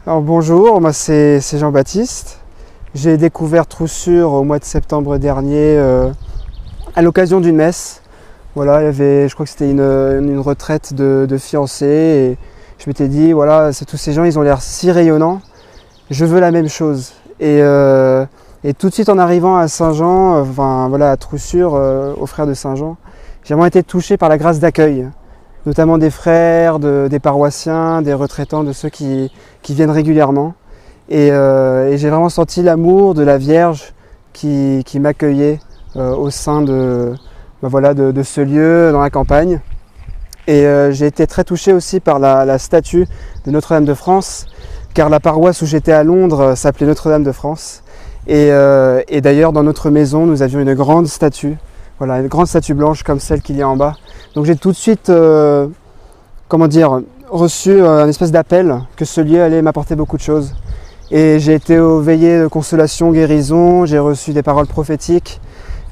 Alors bonjour, moi c'est Jean-Baptiste. J'ai découvert Troussure au mois de septembre dernier à l'occasion d'une messe. Voilà, il y avait, je crois que c'était une retraite de fiancés et je m'étais dit, voilà, tous ces gens, ils ont l'air si rayonnants, je veux la même chose. Et tout de suite en arrivant à Saint-Jean, à Troussure, aux frères de Saint-Jean, j'ai vraiment été touché par la grâce d'accueil, notamment des frères, des paroissiens, des retraitants, de ceux qui viennent régulièrement. Et j'ai vraiment senti l'amour de la Vierge qui m'accueillait au sein de ce lieu dans la campagne. Et j'ai été très touché aussi par la statue de Notre-Dame de France, car la paroisse où j'étais à Londres s'appelait Notre-Dame de France. Et d'ailleurs, dans notre maison, nous avions une grande statue, voilà, une grande statue blanche comme celle qu'il y a en bas. Donc j'ai tout de suite, reçu un espèce d'appel que ce lieu allait m'apporter beaucoup de choses. Et j'ai été aux veillées de consolation, guérison, j'ai reçu des paroles prophétiques,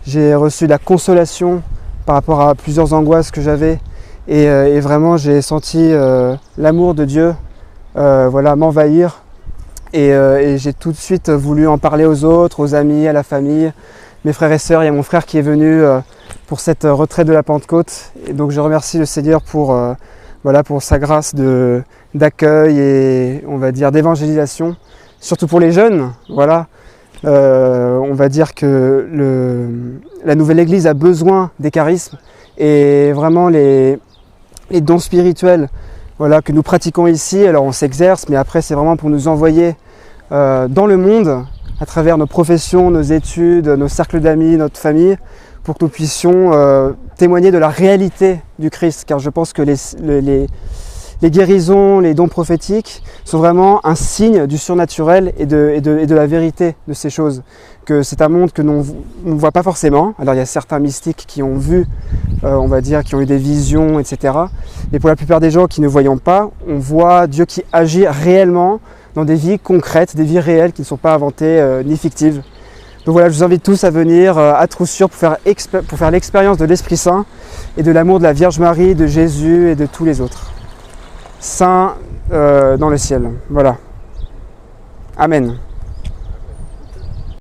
j'ai reçu de la consolation par rapport à plusieurs angoisses que j'avais. Et vraiment, j'ai senti l'amour de Dieu m'envahir. Et j'ai tout de suite voulu en parler aux autres, aux amis, à la famille, mes frères et sœurs. Il y a mon frère qui est venu pour cette retraite de la Pentecôte. Et donc je remercie le Seigneur pour sa grâce d'accueil et d'évangélisation, surtout pour les jeunes. Voilà. On va dire que la nouvelle Église a besoin des charismes et vraiment les dons spirituels que nous pratiquons ici. Alors on s'exerce, mais après c'est vraiment pour nous envoyer dans le monde à travers nos professions, nos études, nos cercles d'amis, notre famille, pour que nous puissions témoigner de la réalité du Christ, car je pense que les guérisons, les dons prophétiques sont vraiment un signe du surnaturel et de la vérité de ces choses. Que c'est un monde que l'on ne voit pas forcément. Alors il y a certains mystiques qui ont vu, qui ont eu des visions, etc. Mais pour la plupart des gens qui ne voyons pas, on voit Dieu qui agit réellement dans des vies concrètes, des vies réelles qui ne sont pas inventées ni fictives. Donc voilà, je vous invite tous à venir à Troussure pour faire l'expérience de l'Esprit Saint et de l'amour de la Vierge Marie, de Jésus et de tous les autres saints dans le ciel. Voilà. Amen.